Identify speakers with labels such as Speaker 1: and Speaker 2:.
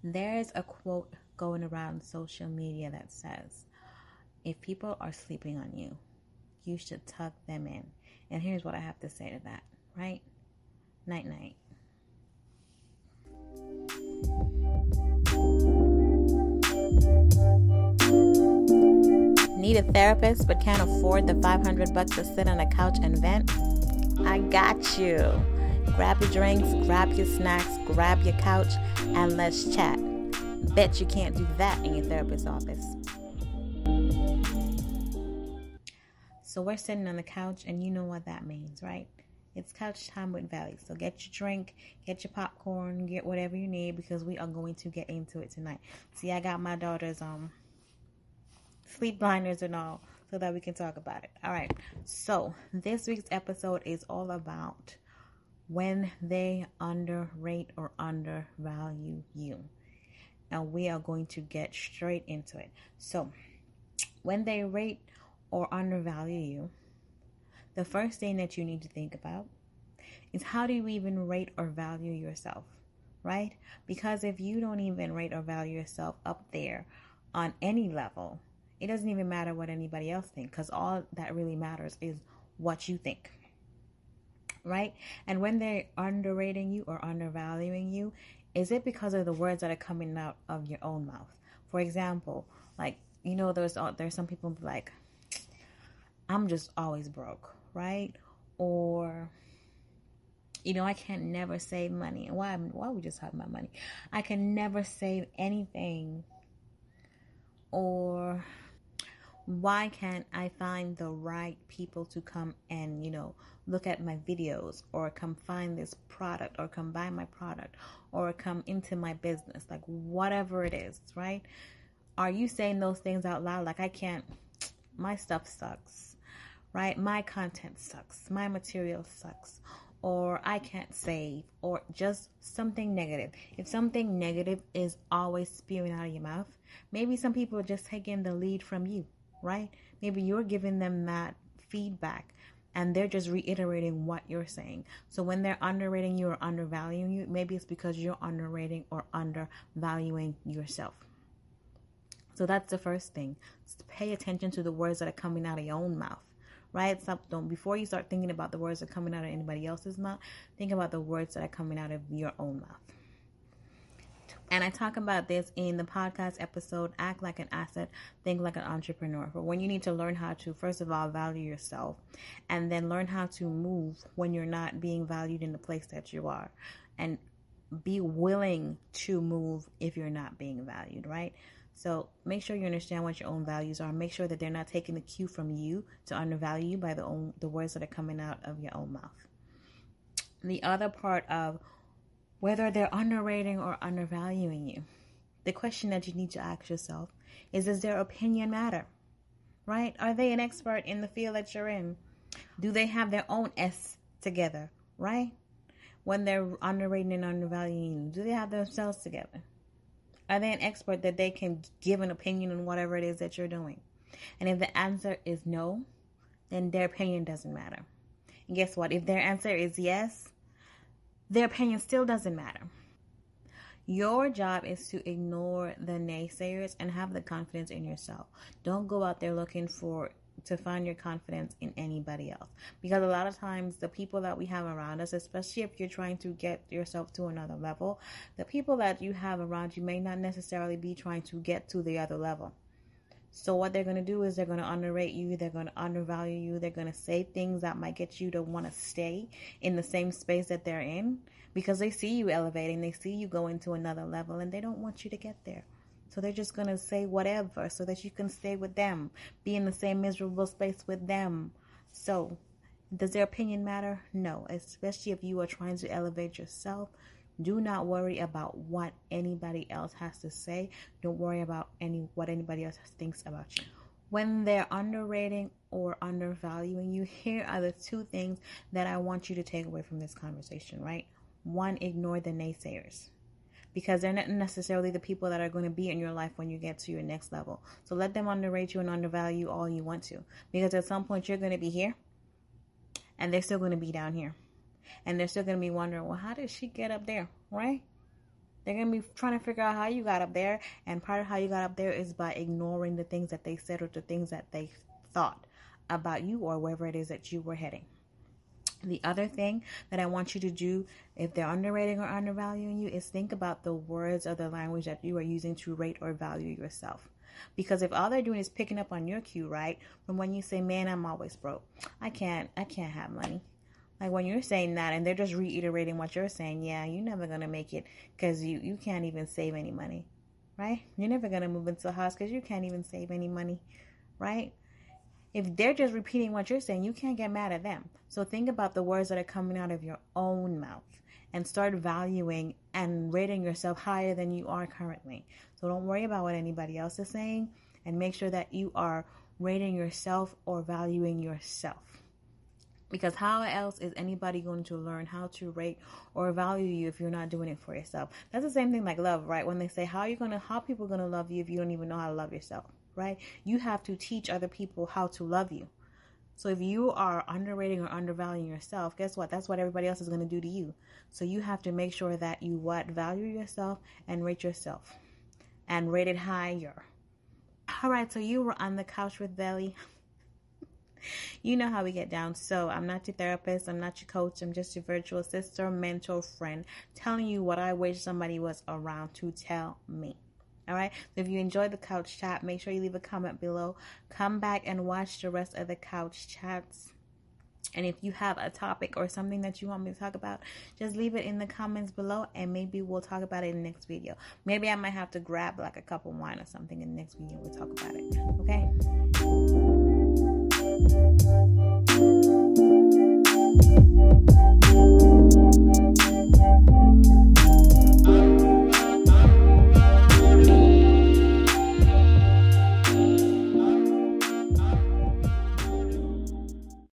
Speaker 1: There's a quote going around social media that says, if people are sleeping on you, you should tuck them in. And here's what I have to say to that, right? Night, night. Need a therapist but can't afford the $500 to sit on a couch and vent? I got you. Grab your drinks, grab your snacks, grab your couch, and let's chat. Bet you can't do that in your therapist's office. So we're sitting on the couch, and you know what that means, right? It's couch time with Vellie. So get your drink, get your popcorn, get whatever you need, because we are going to get into it tonight. See, I got my daughter's sleep blinders and all, so that we can talk about it. All right. So this week's episode is all about when they underrate or undervalue you. And we are going to get straight into it. So when they rate or undervalue you, the first thing that you need to think about is, how do you even rate or value yourself, right? Because if you don't even rate or value yourself up there on any level, it doesn't even matter what anybody else thinks, because all that really matters is what you think, right? And when they're underrating you or undervaluing you, is it because of the words that are coming out of your own mouth? For example, like, you know, there's some people like, I'm just always broke, right? Or, you know, I can't never save money. Why we just talking about money? I can never save anything. Or, why can't I find the right people to come and, you know, look at my videos, or come find this product, or come buy my product, or come into my business, like whatever it is, right? Are you saying those things out loud? Like, my stuff sucks, right? My content sucks. My material sucks. Or I can't save, or just something negative. If something negative is always spewing out of your mouth, maybe some people are just taking the lead from you, right? Maybe you're giving them that feedback and they're just reiterating what you're saying. So when they're underrating you or undervaluing you, maybe it's because you're underrating or undervaluing yourself. So that's the first thing. Just pay attention to the words that are coming out of your own mouth, right? Before you start thinking about the words that are coming out of anybody else's mouth, think about the words that are coming out of your own mouth. And I talk about this in the podcast episode, Act Like an Asset, Think Like an Entrepreneur. For when you need to learn how to, first of all, value yourself, and then learn how to move when you're not being valued in the place that you are. And be willing to move if you're not being valued, right? So make sure you understand what your own values are. Make sure that they're not taking the cue from you to undervalue you by the words that are coming out of your own mouth. The other part of whether they're underrating or undervaluing you, the question that you need to ask yourself is, does their opinion matter? Right? Are they an expert in the field that you're in? Do they have their own S together? Right? When they're underrating and undervaluing you, do they have themselves together? Are they an expert that they can give an opinion on whatever it is that you're doing? And if the answer is no, then their opinion doesn't matter. And guess what? If their answer is yes, their opinion still doesn't matter. Your job is to ignore the naysayers and have the confidence in yourself. Don't go out there looking to find your confidence in anybody else. Because a lot of times the people that we have around us, especially if you're trying to get yourself to another level, the people that you have around you may not necessarily be trying to get to the other level. So what they're going to do is they're going to underrate you, they're going to undervalue you, they're going to say things that might get you to want to stay in the same space that they're in, because they see you elevating, they see you going to another level, and they don't want you to get there. So they're just going to say whatever so that you can stay with them, be in the same miserable space with them. So does their opinion matter? No, especially if you are trying to elevate yourself. Do not worry about what anybody else has to say. Don't worry about what anybody else thinks about you. When they're underrating or undervaluing you, here are the two things that I want you to take away from this conversation, right? One, ignore the naysayers, because they're not necessarily the people that are going to be in your life when you get to your next level. So let them underrate you and undervalue all you want to, because at some point you're going to be here and they're still going to be down here. And they're still going to be wondering, well, how did she get up there, right? They're going to be trying to figure out how you got up there. And part of how you got up there is by ignoring the things that they said or the things that they thought about you or wherever it is that you were heading. The other thing that I want you to do if they're underrating or undervaluing you is think about the words or the language that you are using to rate or value yourself. Because if all they're doing is picking up on your cue, right, from when you say, man, I'm always broke, I can't have money. Like when you're saying that and they're just reiterating what you're saying, yeah, you're never going to make it because you can't even save any money, right? You're never going to move into a house because you can't even save any money, right? If they're just repeating what you're saying, you can't get mad at them. So think about the words that are coming out of your own mouth and start valuing and rating yourself higher than you are currently. So don't worry about what anybody else is saying and make sure that you are rating yourself or valuing yourself. Because how else is anybody going to learn how to rate or value you if you're not doing it for yourself? That's the same thing like love, right? When they say, how people going to love you if you don't even know how to love yourself, right? You have to teach other people how to love you. So if you are underrating or undervaluing yourself, guess what? That's what everybody else is going to do to you. So you have to make sure that you value yourself and rate yourself and rate it higher. All right, so you were on the couch with Vellie. You know how we get down. So I'm not your therapist. I'm not your coach. I'm just your virtual sister, mentor, friend, telling you what I wish somebody was around to tell me. All right. So if you enjoyed the couch chat, make sure you leave a comment below. Come back and watch the rest of the couch chats. And if you have a topic or something that you want me to talk about, just leave it in the comments below and maybe we'll talk about it in the next video. Maybe I might have to grab like a cup of wine or something in the next video. We'll talk about it. Okay?